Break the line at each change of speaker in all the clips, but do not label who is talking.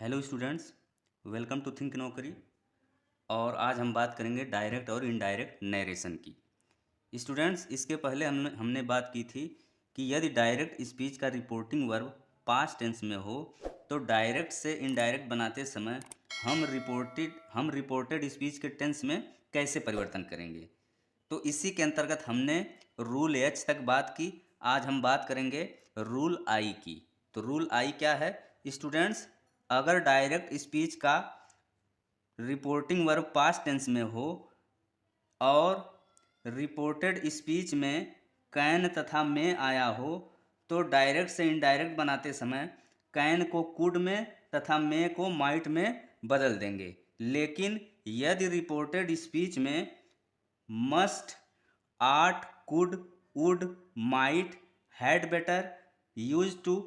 Hello students, welcome to think Naukri. और आज हम बात करेंगे डायरेक्ट और इनडायरेक्ट नरेशन की। स्टूडेंट्स, इसके पहले हमने बात की थी कि यदि डायरेक्ट स्पीच का रिपोर्टिंग वर्ब पास्ट टेंस में हो तो डायरेक्ट से इनडायरेक्ट बनाते समय हम रिपोर्टेड स्पीच के टेंस में कैसे परिवर्तन करेंगे। तो इसी के अंतर्गत हमने रूल एच तक बात की। आज हम बात करेंगे रूल आई की। तो रूल आई क्या है स्टूडेंट्स? अगर डायरेक्ट स्पीच का रिपोर्टिंग वर्ब पास्ट टेंस में हो और रिपोर्टेड स्पीच में कैन तथा में आया हो तो डायरेक्ट से इनडायरेक्ट बनाते समय कैन को कुड में तथा में को माइट में बदल देंगे। लेकिन यदि रिपोर्टेड स्पीच में must, ought, could, would, might, had better, use to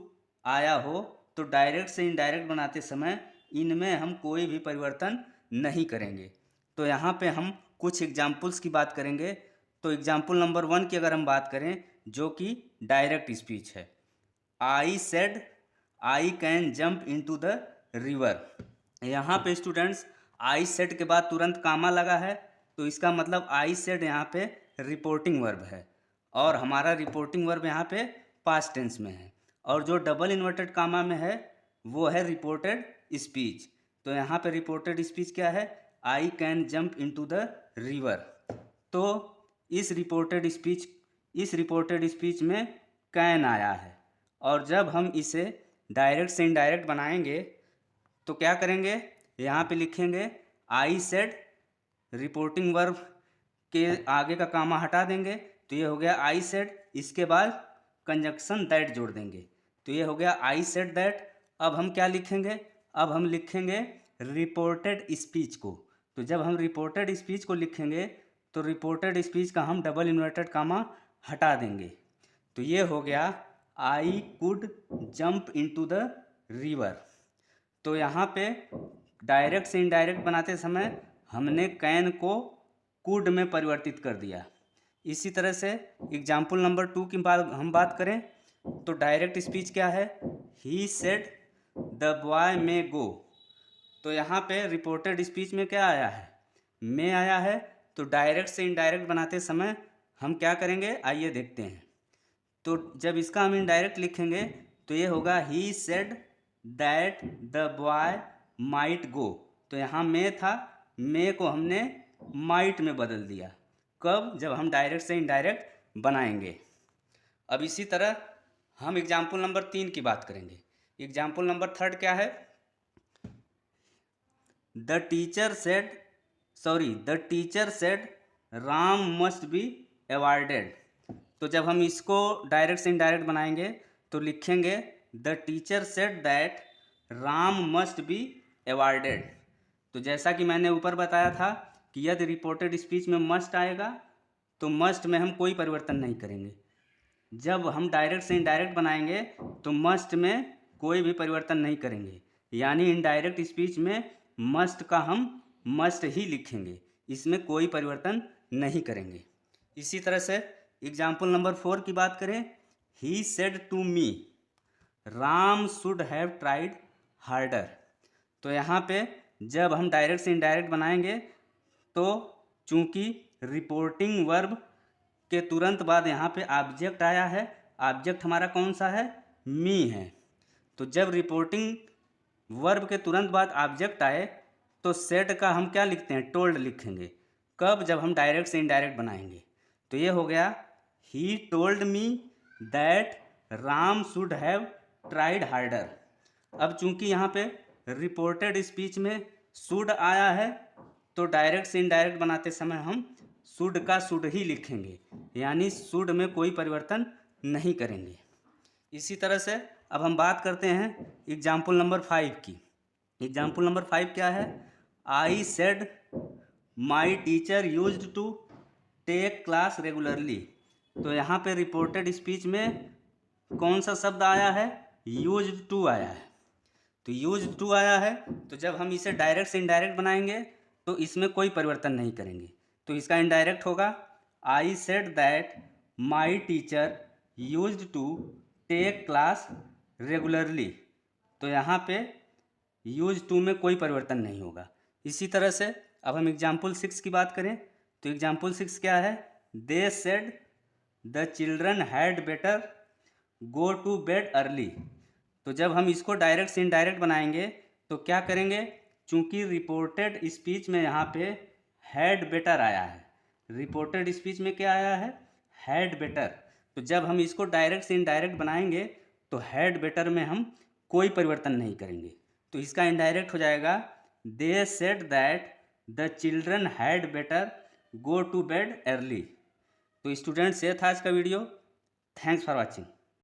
आया हो तो डायरेक्ट से इनडायरेक्ट बनाते समय इनमें हम कोई भी परिवर्तन नहीं करेंगे। तो यहाँ पे हम कुछ एग्जाम्पल्स की बात करेंगे। तो एग्जाम्पल नंबर 1 की अगर हम बात करें, जो कि डायरेक्ट स्पीच है, I said I can jump into the river. यहाँ पे स्टूडेंट्स आई सेड के बाद तुरंत कामा लगा है, तो इसका मतलब आई सेड यहाँ पे रिपोर्टिंग वर्ब है और हमारा रिपोर्टिंग वर्ब यहाँ पे पास्ट टेंस में है। और जो डबल इन्वर्टेड कामा में है वो है रिपोर्टेड स्पीच। तो यहाँ पे रिपोर्टेड स्पीच क्या है? I can jump into the river. तो इस रिपोर्टेड स्पीच में कैन आया है और जब हम इसे डायरेक्ट से इनडायरेक्ट बनाएंगे तो क्या करेंगे? यहाँ पे लिखेंगे आई सेड, रिपोर्टिंग वर्ब के आगे का कामा हटा देंगे तो ये हो गया आई सेड। इसके बाद कंजक्शन दैट जोड़ देंगे तो ये हो गया आई सेड दैट। अब हम क्या लिखेंगे? अब हम लिखेंगे रिपोर्टेड स्पीच को। तो जब हम रिपोर्टेड स्पीच को लिखेंगे तो रिपोर्टेड स्पीच का हम डबल इन्वर्टेड कामा हटा देंगे। तो ये हो गया I could jump into the river. तो यहाँ पे डायरेक्ट से इनडायरेक्ट बनाते समय हमने कैन को कुड में परिवर्तित कर दिया। इसी तरह से एग्जाम्पल नंबर 2 की हम बात करें तो डायरेक्ट स्पीच क्या है? ही सेड द बॉय मे गो। तो यहाँ पे रिपोर्टेड स्पीच में क्या आया है? में आया है। तो डायरेक्ट से इनडायरेक्ट बनाते समय हम क्या करेंगे, आइए देखते हैं। तो जब इसका हम इनडायरेक्ट लिखेंगे तो ये होगा he said that the boy might go. तो यहाँ में था, में को हमने माइट में बदल दिया। कब? जब हम डायरेक्ट से इनडायरेक्ट बनाएंगे। अब इसी तरह हम एग्जाम्पल नंबर 3 की बात करेंगे। एग्जाम्पल नंबर 3 क्या है? The teacher said Ram must be awarded. तो जब हम इसको डायरेक्ट से इनडायरेक्ट बनाएंगे तो लिखेंगे the teacher said that Ram must be awarded. तो जैसा कि मैंने ऊपर बताया था कि यदि रिपोर्टेड स्पीच में मस्ट आएगा तो मस्ट में हम कोई परिवर्तन नहीं करेंगे। जब हम डायरेक्ट से इनडायरेक्ट बनाएंगे तो मस्ट में कोई भी परिवर्तन नहीं करेंगे, यानी इनडायरेक्ट स्पीच में मस्ट का हम मस्ट ही लिखेंगे, इसमें कोई परिवर्तन नहीं करेंगे। इसी तरह से एग्जाम्पल नंबर 4 की बात करें, he said to me Ram should have tried harder. तो यहाँ पे जब हम डायरेक्ट से इनडायरेक्ट बनाएंगे तो चूंकि रिपोर्टिंग वर्ब के तुरंत बाद यहाँ पे ऑब्जेक्ट आया है, ऑब्जेक्ट हमारा कौन सा है? मी है। तो जब रिपोर्टिंग वर्ब के तुरंत बाद ऑब्जेक्ट आए तो सेड का हम क्या लिखते हैं? टोल्ड लिखेंगे। कब? जब हम डायरेक्ट से इनडायरेक्ट बनाएंगे। तो ये हो गया he told me that Ram should have tried harder. अब चूंकि यहाँ पे रिपोर्टेड स्पीच में शुड आया है तो डायरेक्ट से इनडायरेक्ट बनाते समय हम शुड का शुड ही लिखेंगे, यानी शुड में कोई परिवर्तन नहीं करेंगे। इसी तरह से अब हम बात करते हैं एग्जाम्पल नंबर 5 की। एग्जाम्पल नंबर 5 क्या है? I said my teacher used to take class regularly. तो यहाँ पे रिपोर्टेड स्पीच में कौन सा शब्द आया है? यूज्ड टू आया है। तो यूज्ड टू आया है तो जब हम इसे डायरेक्ट से इनडायरेक्ट बनाएंगे तो इसमें कोई परिवर्तन नहीं करेंगे। तो इसका इनडायरेक्ट होगा I said that my teacher used to take class regularly. तो यहाँ पे यूज टू में कोई परिवर्तन नहीं होगा। इसी तरह से अब हम एग्जाम्पल 6 की बात करें तो एग्जाम्पल 6 क्या है, they said the children had better go to bed early. तो जब हम इसको डायरेक्ट से इनडायरेक्ट बनाएंगे तो क्या करेंगे, चूंकि रिपोर्टेड स्पीच में यहाँ पे हैड बेटर आया है, रिपोर्टेड स्पीच में क्या आया है, हैड बेटर। तो जब हम इसको डायरेक्ट से इनडायरेक्ट बनाएंगे तो हैड बेटर में हम कोई परिवर्तन नहीं करेंगे, तो इसका इनडायरेक्ट हो जाएगा they said that the children had better go to bed early. तो स्टूडेंट्स, ये था आज का वीडियो। Thanks for watching.